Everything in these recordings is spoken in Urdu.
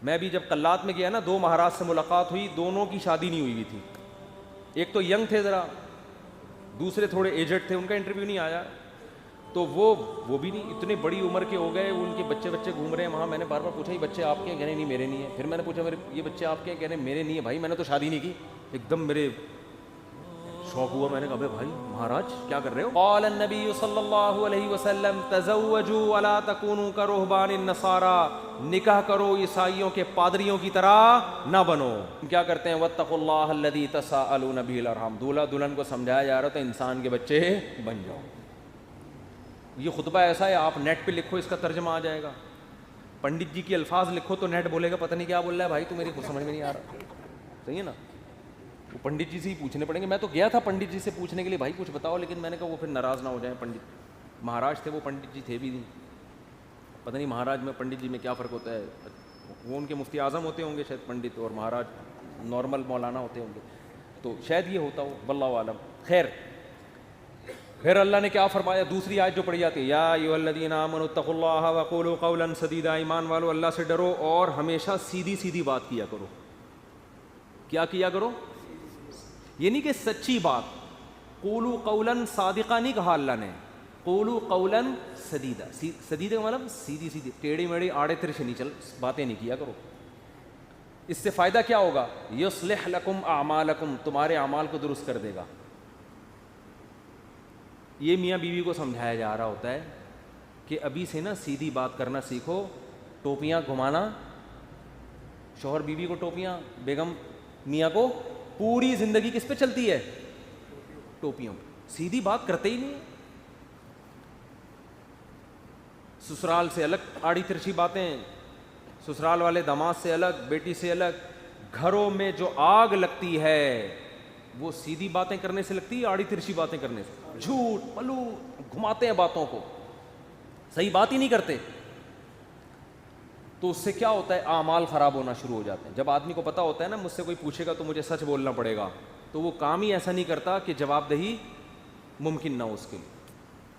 میں بھی جب قلات میں گیا نا، 2 مہاراج سے ملاقات ہوئی، دونوں کی شادی نہیں ہوئی ہوئی تھی. ایک تو ینگ تھے ذرا، دوسرے تھوڑے ایجڈ تھے، ان کا انٹرویو نہیں آیا. تو وہ بھی نہیں، اتنے بڑی عمر کے ہو گئے، ان کے بچے گھوم رہے ہیں وہاں. میں نے بار بار پوچھا یہ بچے آپ کے ہیں؟ کہنے نہیں میرے نہیں ہیں. پھر میں نے پوچھا یہ بچے آپ کے ہیں؟ کہنے میرے نہیں ہیں. بھائی میں نے تو شادی نہیں کی. ایک دم میرے شوق ہوا. میں نے کہا بھائی مہاراج کیا کر رہے ہو؟ قال النبی صلی اللہ علیہ وسلم تزوجوا ولا تکونوا کرہبان النصارى، نکاح کرو عیسائیوں کے پادریوں کی طرح نہ بنو. کیا کرتے ہیں؟ واتقوا اللہ الذی تساءلون به الارحام. دولہا دلہن کو سمجھایا جا رہا تو انسان کے بچے بن جاؤ. یہ خطبہ ایسا ہے، آپ نیٹ پہ لکھو اس کا ترجمہ آ جائے گا. پنڈت جی کے الفاظ لکھو تو نیٹ بولے گا پتہ نہیں کیا بول رہا ہے بھائی، تو میری کچھ سمجھ میں نہیں آ رہا. صحیح ہے نا؟ وہ پنڈت جی سے ہی پوچھنے پڑیں گے. میں تو گیا تھا پنڈت جی سے پوچھنے کے لیے بھائی کچھ بتاؤ، لیکن میں نے کہا وہ پھر ناراض نہ ہو جائیں. پنڈت مہاراج تھے وہ، پنڈت جی تھے بھی نہیں. پتہ نہیں مہاراج میں پنڈت جی میں کیا فرق ہوتا ہے. وہ ان کے مفتی اعظم ہوتے ہوں گے شاید پنڈت، اور مہاراج نارمل مولانا ہوتے ہوں گے، تو شاید یہ ہوتا ہو، واللہ عالم. خیر، پھر اللہ نے کیا فرمایا؟ دوسری آیت جو پڑھی جاتی ہے، یا ایھا الذین آمنوا اتقوا اللہ وقولوا قولا سدیدا. ایمان والو اللہ سے ڈرو اور ہمیشہ سیدھی سیدھی بات کیا کرو. کیا کیا کرو؟ یہ نہیں کہ سچی بات. قولوا قولا صادقا نہیں کہا اللہ نے، قولوا قولا سدیدا. سدیدا کا مطلب سیدھی سیدھی، ٹیڑھی میڑھی آڑے ترچھے نہیں باتیں نہیں کیا کرو. اس سے فائدہ کیا ہوگا؟ یصلح لکم اعمالکم، تمہارے اعمال کو درست کر دے گا. یہ میاں بیوی کو سمجھایا جا رہا ہوتا ہے کہ ابھی سے نا سیدھی بات کرنا سیکھو. ٹوپیاں گھمانا، شوہر بیوی کو ٹوپیاں، بیگم میاں کو، پوری زندگی کس پہ چلتی ہے؟ ٹوپیوں پہ. سیدھی بات کرتے ہی نہیں. سسرال سے الگ آڑی ترچھی باتیں، سسرال والے داماد سے الگ، بیٹی سے الگ. گھروں میں جو آگ لگتی ہے وہ سیدھی باتیں کرنے سے لگتی ہے، آڑی ترچھی باتیں کرنے سے. جھوٹ پلو گھماتے ہیں باتوں کو، صحیح بات ہی نہیں کرتے. تو اس سے کیا ہوتا ہے؟ اعمال خراب ہونا شروع ہو جاتے ہیں. جب آدمی کو پتہ ہوتا ہے نا مجھ سے کوئی پوچھے گا تو مجھے سچ بولنا پڑے گا، تو وہ کام ہی ایسا نہیں کرتا کہ جواب دہی ممکن نہ ہو اس کے لیے.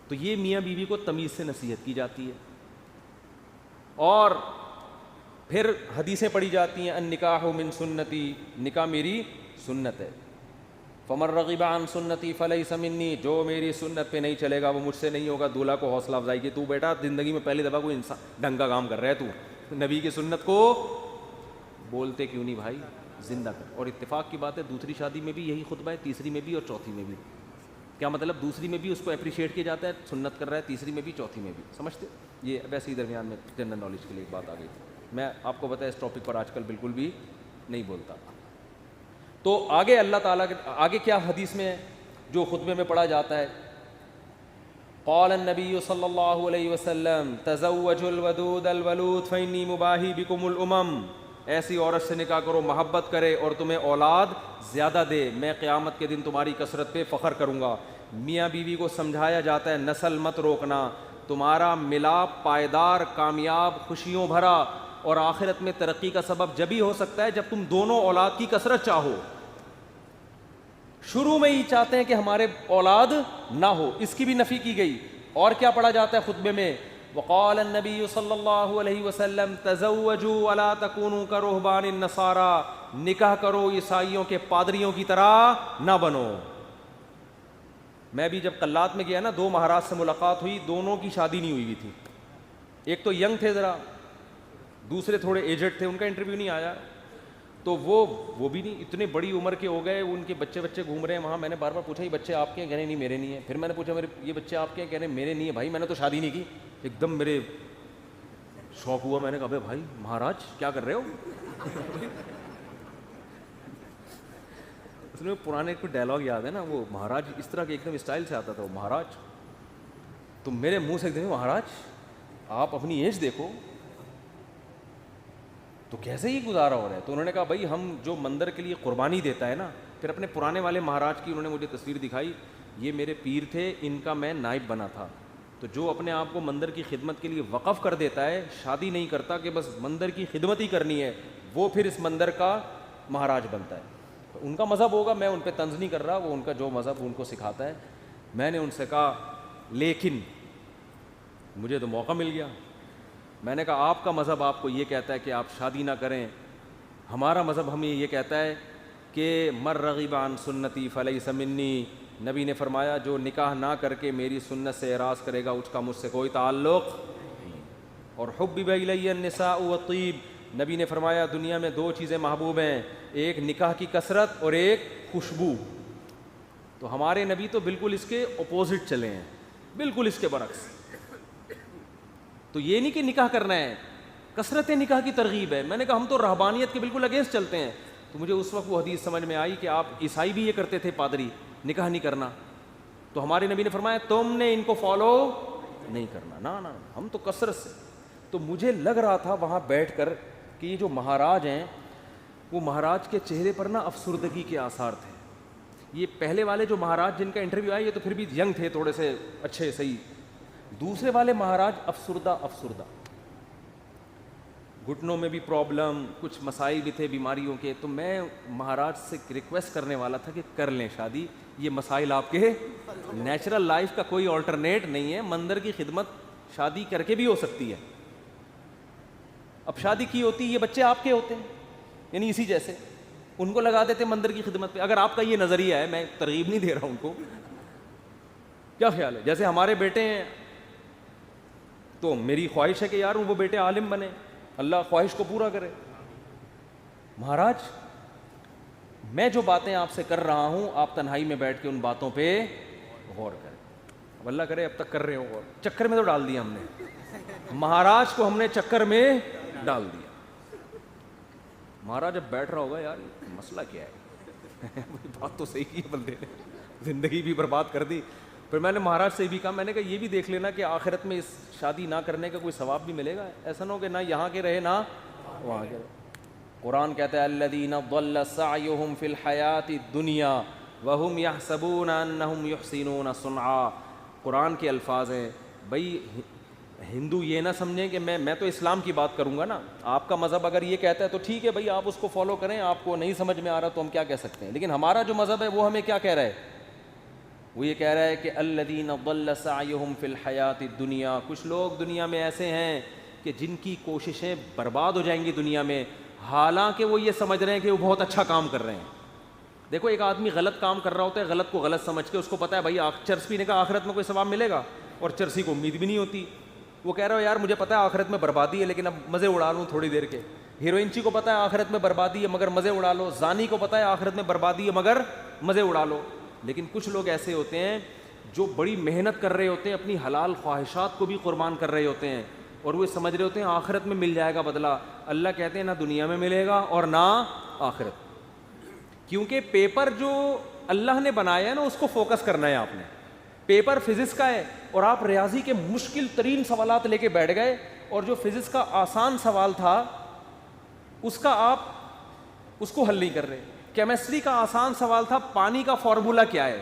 تو یہ میاں بیوی کو تمیز سے نصیحت کی جاتی ہے. اور پھر حدیثیں پڑھی جاتی ہیں، النکاح من سنتی، نکاح میری سنت ہے. فمن رغب عن سنتی فلیس منی، جو میری سنت پہ نہیں چلے گا وہ مجھ سے نہیں ہوگا. دولہا کو حوصلہ افزائی کی، تو بیٹا زندگی میں پہلی دفعہ کوئی انسان ڈھنگ کا کام کر رہا ہے، تو نبی کی سنت کو بولتے کیوں نہیں بھائی، زندہ کر. اور اتفاق کی بات ہے دوسری شادی میں بھی یہی خطبہ ہے، تیسری میں بھی اور چوتھی میں بھی. کیا مطلب؟ دوسری میں بھی اس کو اپریشیٹ کیا جاتا ہے، سنت کر رہا ہے، تیسری میں بھی چوتھی میں بھی. سمجھتے؟ یہ ویسے ہی درمیان میں جنرل نالج کے لیے ایک بات آ گئی تھی. میں آپ کو بتایا اس ٹاپک پر آج کل بالکل بھی نہیں بولتا. تو آگے اللہ تعالیٰ کے آگے کیا حدیث میں ہے جو خطبے میں پڑھا جاتا ہے؟ قال النبی صلی اللہ علیہ وسلم تزوجوا الودود الولود فإنی مباہی بکم الامم. ایسی عورت سے نکاح کرو محبت کرے اور تمہیں اولاد زیادہ دے، میں قیامت کے دن تمہاری کثرت پہ فخر کروں گا. میاں بیوی کو سمجھایا جاتا ہے نسل مت روکنا، تمہارا ملاپ پائیدار، کامیاب، خوشیوں بھرا اور آخرت میں ترقی کا سبب جب ہی ہو سکتا ہے جب تم دونوں اولاد کی کثرت چاہو. شروع میں ہی چاہتے ہیں کہ ہمارے اولاد نہ ہو، اس کی بھی نفی کی گئی. اور کیا پڑھا جاتا ہے خطبے میں؟ وقال النبی صلی اللہ علیہ وسلم تزوجوا ولا تکونوا کرہبان النصارى، نکاح کرو عیسائیوں کے پادریوں کی طرح نہ بنو. میں بھی جب قلات میں گیا نا، 2 مہاراج سے ملاقات ہوئی، دونوں کی شادی نہیں ہوئی ہوئی تھی. ایک تو ینگ تھے ذرا، دوسرے تھوڑے ایجڈ تھے، ان کا انٹرویو نہیں آیا. تو وہ بھی نہیں، اتنے بڑی عمر کے ہو گئے، ان کے بچے گھوم رہے ہیں وہاں. میں نے بار بار پوچھا یہ بچے آپ کے ہیں؟ کہنے نہیں میرے نہیں ہیں. پھر میں نے پوچھا یہ بچے آپ کے ہیں؟ کہنے میرے نہیں ہیں. بھائی میں نے تو شادی نہیں کی. ایک دم میرے شوق ہوا. میں نے کہا بھائی مہاراج کیا کر رہے ہو؟ اس میں پرانے کوئی ڈائلاگ یاد ہے نا، وہ مہاراج اس طرح کے ایک دم اسٹائل سے آتا تھا، وہ مہاراج تم میرے منہ سے ایک دم مہاراج آپ اپنی ایج دیکھو تو کیسے ہی گزارا ہو رہا ہے. تو انہوں نے کہا بھائی ہم جو مندر کے لیے قربانی دیتا ہے نا، پھر اپنے پرانے والے مہاراج کی انہوں نے مجھے تصویر دکھائی، یہ میرے پیر تھے، ان کا میں نائب بنا تھا. تو جو اپنے آپ کو مندر کی خدمت کے لیے وقف کر دیتا ہے، شادی نہیں کرتا کہ بس مندر کی خدمت ہی کرنی ہے، وہ پھر اس مندر کا مہاراج بنتا ہے. ان کا مذہب ہوگا، میں ان پہ طنز نہیں کر رہا، وہ ان کا جو مذہب ان کو سکھاتا ہے. میں نے ان سے کہا لیکن مجھے تو موقع مل گیا، میں نے کہا آپ کا مذہب آپ کو یہ کہتا ہے کہ آپ شادی نہ کریں, ہمارا مذہب ہمیں یہ کہتا ہے کہ مر رغب عن سنتی فلیس منی. نبی نے فرمایا جو نکاح نہ کر کے میری سنت سے اعراض کرے گا اس کا مجھ سے کوئی تعلق نہیں. اور حبب الی النساء والطیب, نبی نے فرمایا دنیا میں دو چیزیں محبوب ہیں, ایک نکاح کی کثرت اور ایک خوشبو. تو ہمارے نبی تو بالکل اس کے اپوزٹ چلے ہیں, بالکل اس کے برعکس. تو یہ نہیں کہ نکاح کرنا ہے, کثرت نکاح کی ترغیب ہے. میں نے کہا ہم تو رہبانیت کے بالکل اگینسٹ چلتے ہیں. تو مجھے اس وقت وہ حدیث سمجھ میں آئی کہ آپ عیسائی بھی یہ کرتے تھے, پادری, نکاح نہیں کرنا. تو ہمارے نبی نے فرمایا تم نے ان کو فالو نہیں کرنا, نہ ہم تو کثرت سے. تو مجھے لگ رہا تھا وہاں بیٹھ کر کہ یہ جو مہاراج ہیں وہ مہاراج کے چہرے پر نا افسردگی کے آثار تھے. یہ پہلے والے جو مہاراج جن کا انٹرویو آیا یہ تو پھر بھی ینگ تھے, تھوڑے سے اچھے صحیح. دوسرے والے مہاراج افسردہ, گھٹنوں میں بھی پرابلم, کچھ مسائل بھی تھے بیماریوں کے. تو میں مہاراج سے ریکویسٹ کرنے والا تھا کہ کر لیں شادی, یہ مسائل آپ کے نیچرل لائف کا کوئی آلٹرنیٹ نہیں ہے. مندر کی خدمت شادی کر کے بھی ہو سکتی ہے. اب شادی کی ہوتی, یہ بچے آپ کے ہوتے ہیں, یعنی اسی جیسے ان کو لگا دیتے مندر کی خدمت پہ. اگر آپ کا یہ نظریہ ہے, میں ترغیب نہیں دے رہا ہوں ان کو, کیا خیال ہے؟ جیسے ہمارے بیٹے ہیں تو میری خواہش ہے کہ یار وہ بیٹے عالم بنے, اللہ خواہش کو پورا کرے. مہاراج میں جو باتیں آپ سے کر رہا ہوں آپ تنہائی میں بیٹھ کے ان باتوں پہ غور کریں. اب اللہ کرے اب تک کر رہے ہو غور. چکر میں تو ڈال دیا ہم نے, مہاراج کو ہم نے چکر میں ڈال دیا. مہاراج اب بیٹھ رہا ہوگا یار مسئلہ کیا ہے, بات تو صحیح کی ہے بندے نے, زندگی بھی برباد کر دی. پھر میں نے مہاراج سے بھی کہا, میں نے کہا یہ بھی دیکھ لینا کہ آخرت میں اس شادی نہ کرنے کا کوئی ثواب بھی ملے گا. ایسا نہ ہو کہ نہ یہاں کے رہے نہ وہاں کے رہے. قرآن کہتا ہے الذین ضل سعیہم فی الحیاۃ الدنیا وہم یحسبون انہم یحسنون صنعا. قرآن کے الفاظ ہیں. بھائی ہندو یہ نہ سمجھیں کہ میں تو اسلام کی بات کروں گا نا, آپ کا مذہب اگر یہ کہتا ہے تو ٹھیک ہے بھائی آپ اس کو فالو کریں, آپ کو نہیں سمجھ میں آ رہا تو ہم کیا کہہ سکتے ہیں. لیکن ہمارا جو مذہب ہے وہ ہمیں کیا کہہ رہا ہے, وہ یہ کہہ رہا ہے کہ الذین ضل سعیہم فی الحیاۃ الدنیا. کچھ لوگ دنیا میں ایسے ہیں کہ جن کی کوششیں برباد ہو جائیں گی دنیا میں, حالانکہ وہ یہ سمجھ رہے ہیں کہ وہ بہت اچھا کام کر رہے ہیں. دیکھو ایک آدمی غلط کام کر رہا ہوتا ہے, غلط کو غلط سمجھ کے, اس کو پتا ہے بھائی چرس پینے کا آخرت میں کوئی ثواب ملے گا, اور چرسی کو امید بھی نہیں ہوتی. وہ کہہ رہا ہو یار مجھے پتا ہے آخرت میں بربادی ہے لیکن اب مزے اڑا لوں تھوڑی دیر کے. ہیروئنچی کو پتا ہے آخرت میں بربادی ہے مگر مزے اڑا لو. زانی کو پتا ہے آخرت میں بربادی ہے مگر مزے اڑا لو. لیکن کچھ لوگ ایسے ہوتے ہیں جو بڑی محنت کر رہے ہوتے ہیں, اپنی حلال خواہشات کو بھی قربان کر رہے ہوتے ہیں, اور وہ سمجھ رہے ہوتے ہیں آخرت میں مل جائے گا بدلہ. اللہ کہتے ہیں نہ دنیا میں ملے گا اور نہ آخرت. کیونکہ پیپر جو اللہ نے بنایا ہے نا اس کو فوکس کرنا ہے آپ نے. پیپر فزکس کا ہے اور آپ ریاضی کے مشکل ترین سوالات لے کے بیٹھ گئے, اور جو فزکس کا آسان سوال تھا اس کا آپ اس کو حل نہیں کر رہے. کیمسٹری کا آسان سوال تھا پانی کا فارمولا کیا ہے,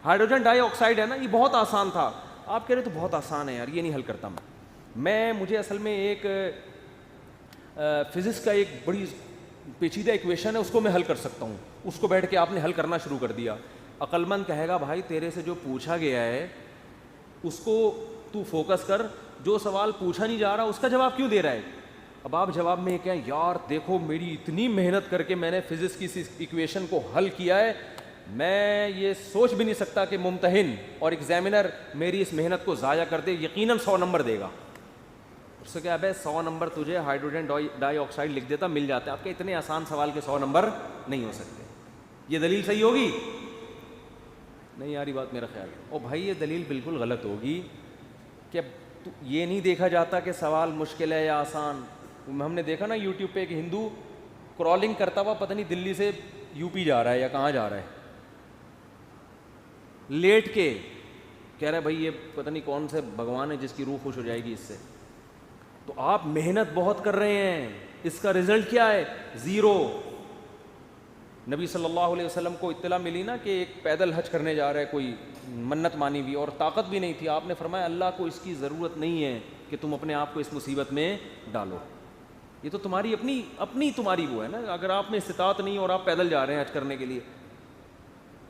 ہائیڈروجن ڈائی آکسائڈ ہے نا, یہ بہت آسان تھا. آپ کہہ رہے تو بہت آسان ہے یار, یہ نہیں حل کرتا مجھے اصل میں ایک فزکس کا ایک بڑی پیچیدہ ایکویشن ہے اس کو میں حل کر سکتا ہوں. اس کو بیٹھ کے آپ نے حل کرنا شروع کر دیا. عقل مند کہے گا بھائی تیرے سے جو پوچھا گیا ہے اس کو تو فوکس کر, جو سوال پوچھا نہیں جا رہا اس کا جواب کیوں دے رہا ہے. اب آپ جواب میں کہیں یار دیکھو میری اتنی محنت کر کے میں نے فزکس کی اس ایکویشن کو حل کیا ہے, میں یہ سوچ بھی نہیں سکتا کہ ممتحن اور ایگزامینر میری اس محنت کو ضائع کر دے, یقیناً 100 نمبر دے گا. اس سے کیا ہے 100 نمبر تجھے ہائیڈروجن ڈائی آکسائڈ لکھ دیتا مل جاتا ہے. آپ کے اتنے آسان سوال کے 100 نمبر نہیں ہو سکتے. یہ دلیل صحیح ہوگی نہیں یاری بات میرا خیال ہے. او بھائی یہ دلیل بالکل غلط ہوگی کہ یہ نہیں دیکھا جاتا کہ سوال مشکل ہے یا آسان. ہم نے دیکھا نا یوٹیوب پہ ایک ہندو کرالنگ کرتا ہوا پتہ نہیں دلی سے یو پی جا رہا ہے یا کہاں جا رہا ہے, لیٹ کے کہہ رہا ہے بھائی یہ پتہ نہیں کون سے بھگوان ہے جس کی روح خوش ہو جائے گی اس سے. تو آپ محنت بہت کر رہے ہیں, اس کا رزلٹ کیا ہے؟ 0. نبی صلی اللہ علیہ وسلم کو اطلاع ملی نا کہ ایک پیدل حج کرنے جا رہا ہے, کوئی منت مانی ہوئی اور طاقت بھی نہیں تھی. آپ نے فرمایا اللہ کو اس کی ضرورت نہیں ہے کہ تم اپنے آپ کو اس مصیبت میں ڈالو, یہ تو تمہاری اپنی تمہاری وہ ہے نا. اگر آپ میں استطاعت نہیں اور آپ پیدل جا رہے ہیں حج کرنے کے لیے,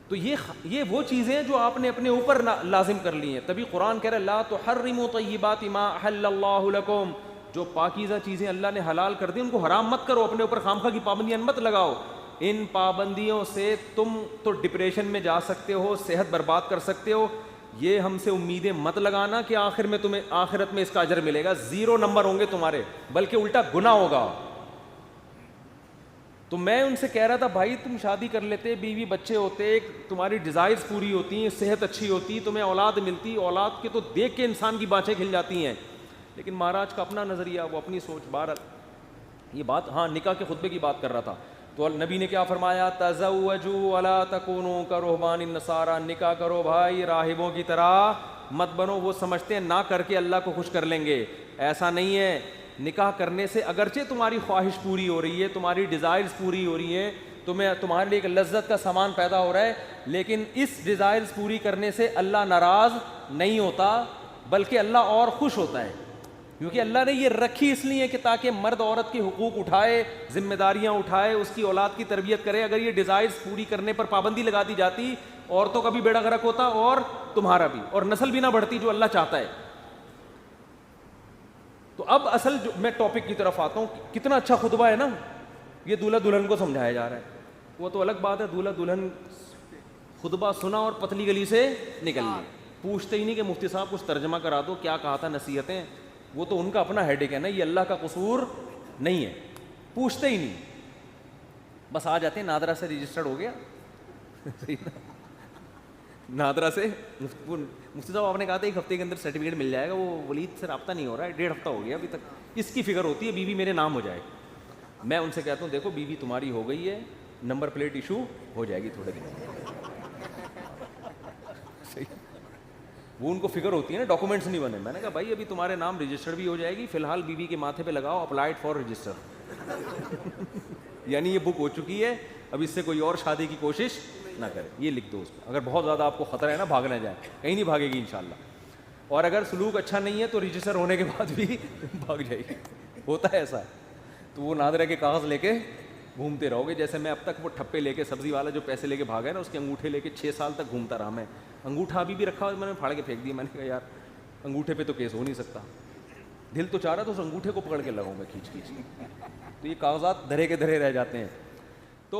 تو یہ وہ چیزیں جو آپ نے اپنے اوپر لازم کر لی ہیں. تبھی قرآن کہہ رہا ہے لا تحرموا طیبات ما احل اللہ لکم, جو پاکیزہ چیزیں اللہ نے حلال کر دی ان کو حرام مت کرو, اپنے اوپر خامخواہ کی پابندیاں مت لگاؤ. ان پابندیوں سے تم تو ڈپریشن میں جا سکتے ہو, صحت برباد کر سکتے ہو. یہ ہم سے امیدیں مت لگانا کہ آخر میں تمہیں آخرت میں اس کا اجر ملے گا. 0 نمبر ہوں گے تمہارے, بلکہ الٹا گناہ ہوگا. تو میں ان سے کہہ رہا تھا بھائی تم شادی کر لیتے, بیوی بچے ہوتے, تمہاری ڈیزائرز پوری ہوتی, صحت اچھی ہوتی, تمہیں اولاد ملتی, اولاد کے تو دیکھ کے انسان کی بانچیں کھل جاتی ہیں. لیکن مہاراج کا اپنا نظریہ, وہ اپنی سوچ. بہرحال یہ بات, ہاں نکاح کے خطبے کی بات کر رہا تھا. تو نبی نے کیا فرمایا, تزوجوا ولا تکونوا کرہبان النصارى, نکاح کرو بھائی راہبوں کی طرح مت بنو. وہ سمجھتے ہیں نہ کر کے اللہ کو خوش کر لیں گے, ایسا نہیں ہے. نکاح کرنے سے اگرچہ تمہاری خواہش پوری ہو رہی ہے, تمہاری ڈیزائرز پوری ہو رہی ہیں, تمہارے لیے ایک لذت کا سامان پیدا ہو رہا ہے, لیکن اس ڈیزائرز پوری کرنے سے اللہ ناراض نہیں ہوتا, بلکہ اللہ اور خوش ہوتا ہے. کیونکہ اللہ نے یہ رکھی اس لیے کہ تاکہ مرد عورت کے حقوق اٹھائے, ذمہ داریاں اٹھائے, اس کی اولاد کی تربیت کرے. اگر یہ ڈیزائرز پوری کرنے پر پابندی لگا دی جاتی, عورتوں کا بھی بیڑا غرق ہوتا اور تمہارا بھی, اور نسل بھی نہ بڑھتی جو اللہ چاہتا ہے. تو اب اصل جو میں ٹاپک کی طرف آتا ہوں, کتنا اچھا خطبہ ہے نا, یہ دولہا دلہن کو سمجھایا جا رہا ہے. وہ تو الگ بات ہے, دولہا دلہن خطبہ سنا اور پتلی گلی سے نکل لی, پوچھتے ہی نہیں کہ مفتی صاحب کچھ ترجمہ کرا دو, کیا کہا تھا, نصیحتیں. وہ تو ان کا اپنا ہیڈیک ہے نا, یہ اللہ کا قصور نہیں ہے, پوچھتے ہی نہیں, بس آ جاتے ہیں نادرا سے رجسٹرڈ ہو گیا. نادرا سے مفتی صاحب آپ نے کہا تھا 1 ہفتے کے اندر سرٹیفکیٹ مل جائے گا, وہ ولید سے رابطہ نہیں ہو رہا ہے, 1.5 ہفتہ ہو گیا ابھی تک. اس کی فکر ہوتی ہے بیوی میرے نام ہو جائے. میں ان سے کہتا ہوں دیکھو بیوی تمہاری ہو گئی ہے, نمبر پلیٹ ایشو ہو جائے گی تھوڑے دن. وہ ان کو فکر ہوتی ہے نا, ڈاکومنٹس نہیں بنے. میں نے کہا بھائی ابھی تمہارے نام رجسٹر بھی ہو جائے گی, فی الحال بیوی کے ماتھے پہ لگاؤ اپلائڈ فار رجسٹر. یعنی یہ بک ہو چکی ہے, اب اس سے کوئی اور شادی کی کوشش نہ کرے, یہ لکھ دو اس پہ. اگر بہت زیادہ آپ کو خطرہ ہے نا, بھاگ نہ جائے, کہیں نہیں بھاگے گی انشاءاللہ. اور اگر سلوک اچھا نہیں ہے تو رجسٹر ہونے کے بعد بھی بھاگ جائے گی, ہوتا ہے ایسا. تو وہ نادرہ کے کاغذ لے کے گھومتے رہو گے. جیسے میں اب تک وہ ٹھپے لے کے, سبزی والا جو پیسے لے کے بھاگا ہے نا, اس کے انگوٹھے لے کے 6 سال تک گھومتا رہا میں. انگوٹھا ابھی بھی رکھا, میں نے پھاڑ کے پھینک دیا. میں نے کہا یار انگوٹھے پہ تو کیس ہو نہیں سکتا. دل تو چاہ رہا تھا اس انگوٹھے کو پکڑ کے لگاؤں میں کھینچ کھینچ کے. تو یہ کاغذات دھرے کے دھرے رہ جاتے ہیں.